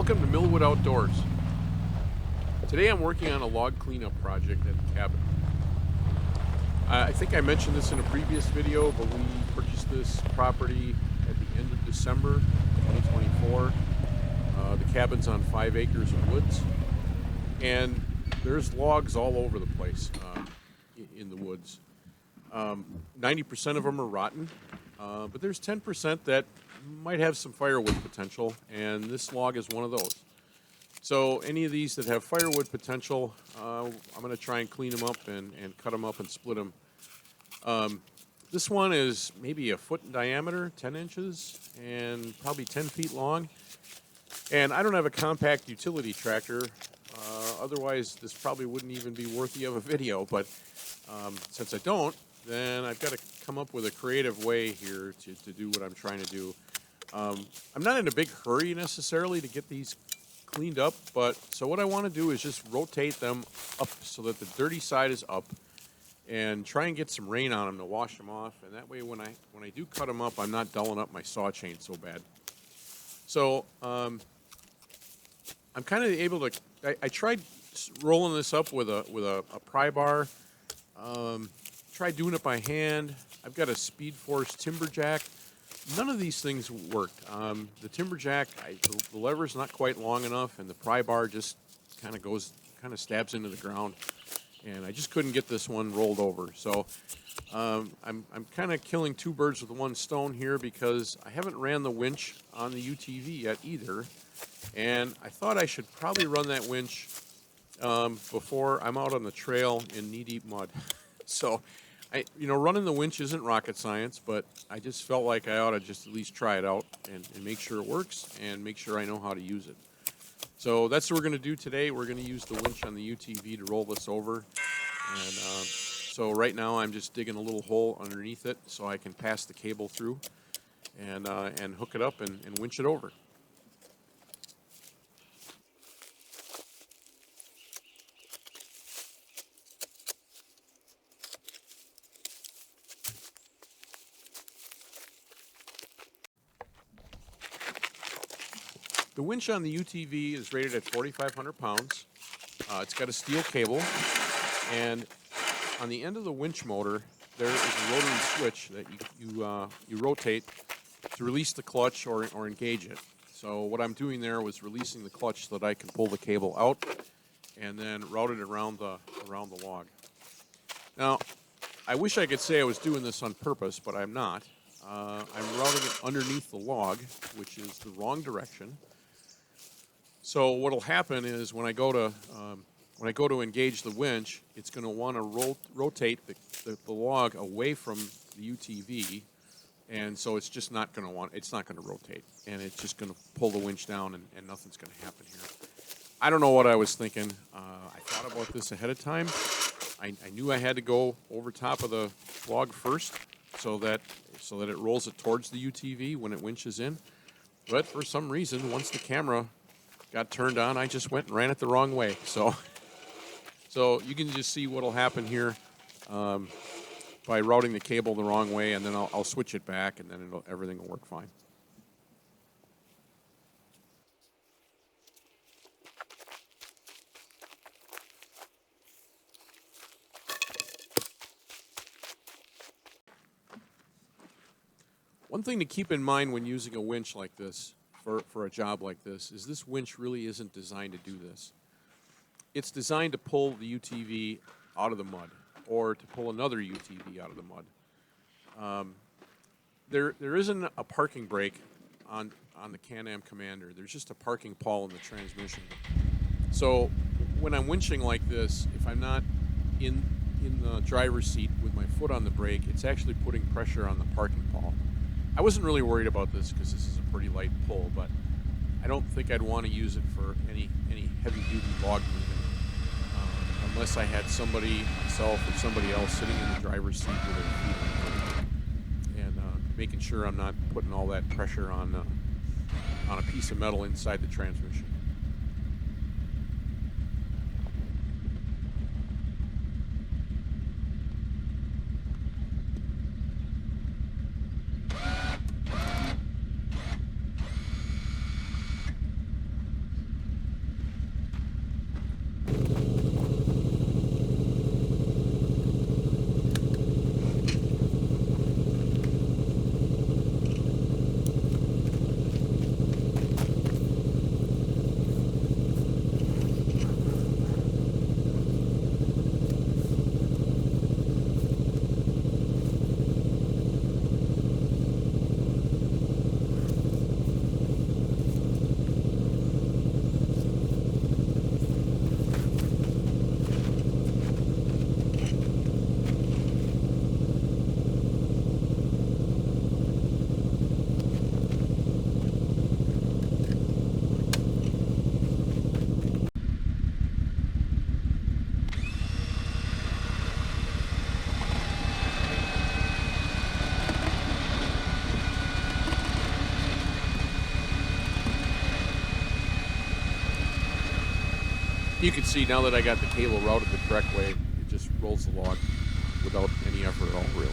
Welcome to Millwood Outdoors. Today I'm working on a log cleanup project at the cabin. I think I mentioned this in a previous video, but we purchased this property at the end of December 2024. The cabin's on 5 acres of woods, and there's logs all over the place in the woods. 90% of them are rotten, but there's 10% that might have some firewood potential, and this log is one of those. So any of these that have firewood potential, I'm going to try and clean them up and cut them up and split them. This one is maybe a foot in diameter, 10 inches, and probably 10 feet long. And I don't have a compact utility tractor, otherwise this probably wouldn't even be worthy of a video, but since I don't, then I've got to come up with a creative way here to do what I'm trying to do. I'm not in a big hurry necessarily to get these cleaned up, but so what I want to do is just rotate them up so that the dirty side is up and try and get some rain on them to wash them off, and that way when I do cut them up, I'm not dulling up my saw chain so bad. So I'm kind of able to, I tried rolling this up with a pry bar, tried doing it by hand. I've got a Speed Force timber jack. None of these things worked. The timber jack, the lever's not quite long enough, and the pry bar just kind of stabs into the ground, and I just couldn't get this one rolled over. So I'm kind of killing two birds with one stone here, because I haven't ran the winch on the UTV yet either, and I thought I should probably run that winch before I'm out on the trail in knee-deep mud. So running the winch isn't rocket science, but I just felt like I ought to just at least try it out and make sure it works and make sure I know how to use it. So that's what we're going to do today. We're going to use the winch on the UTV to roll this over. And so right now I'm just digging a little hole underneath it so I can pass the cable through and hook it up and winch it over. The winch on the UTV is rated at 4,500 pounds. It's got a steel cable, and on the end of the winch motor, there is a rotary switch that you rotate to release the clutch or engage it. So what I'm doing there was releasing the clutch so that I can pull the cable out and then route it around the log. Now, I wish I could say I was doing this on purpose, but I'm not. I'm routing it underneath the log, which is the wrong direction. So what'll happen is when I go to engage the winch, it's going to want to rotate the log away from the UTV, and so it's just not going to rotate, and it's just going to pull the winch down, and nothing's going to happen here. I don't know what I was thinking. I thought about this ahead of time. I knew I had to go over top of the log first so that it rolls it towards the UTV when it winches in, but for some reason, once the camera got turned on, I just went and ran it the wrong way. So you can just see what'll happen here by routing the cable the wrong way, and then I'll switch it back, and then everything will work fine. One thing to keep in mind when using a winch like this, for a job like this winch really isn't designed to do this. It's designed to pull the UTV out of the mud, or to pull another UTV out of the mud. There isn't a parking brake on the Can-Am Commander. There's just a parking pawl in the transmission. So when I'm winching like this, if I'm not in the driver's seat with my foot on the brake, it's actually putting pressure on the parking pawl. I wasn't really worried about this because this is a pretty light pull, but I don't think I'd want to use it for any heavy-duty log moving, unless I had somebody, myself or somebody else, sitting in the driver's seat with their feet on the brake and making sure I'm not putting all that pressure on a piece of metal inside the transmission. You can see now that I got the cable routed the correct way, it just rolls the log without any effort at all, really.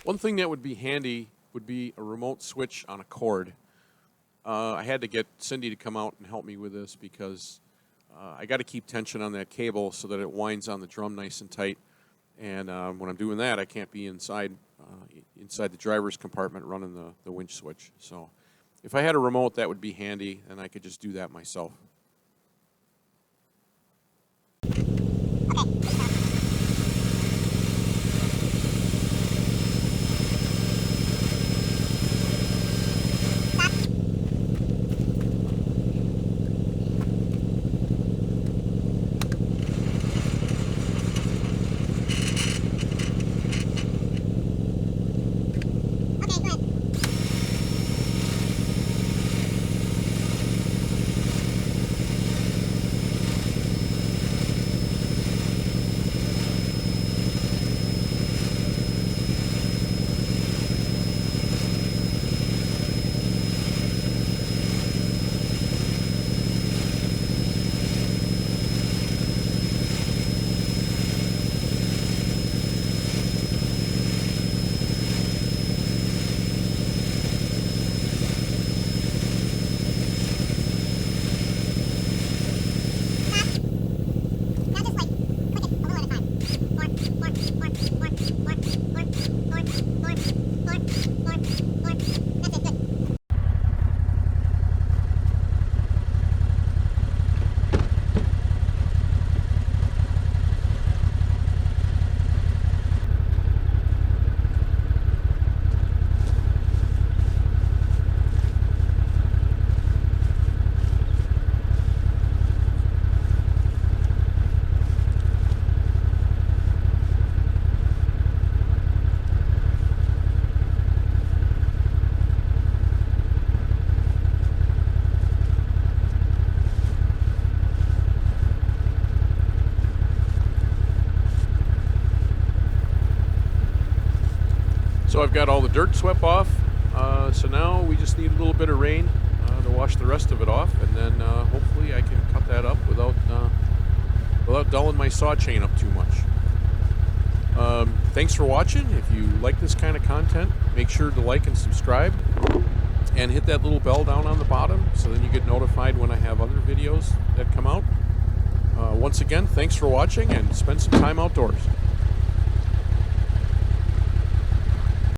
One thing that would be handy would be a remote switch on a cord. I had to get Cindy to come out and help me with this because I got to keep tension on that cable so that it winds on the drum nice and tight. And when I'm doing that, I can't be inside the driver's compartment running the winch switch. So if I had a remote, that would be handy, and I could just do that myself. So I've got all the dirt swept off, so now we just need a little bit of rain to wash the rest of it off, and then hopefully I can cut that up without dulling my saw chain up too much. Thanks for watching. If you like this kind of content, make sure to like and subscribe, and hit that little bell down on the bottom so then you get notified when I have other videos that come out. Once again, thanks for watching, and spend some time outdoors.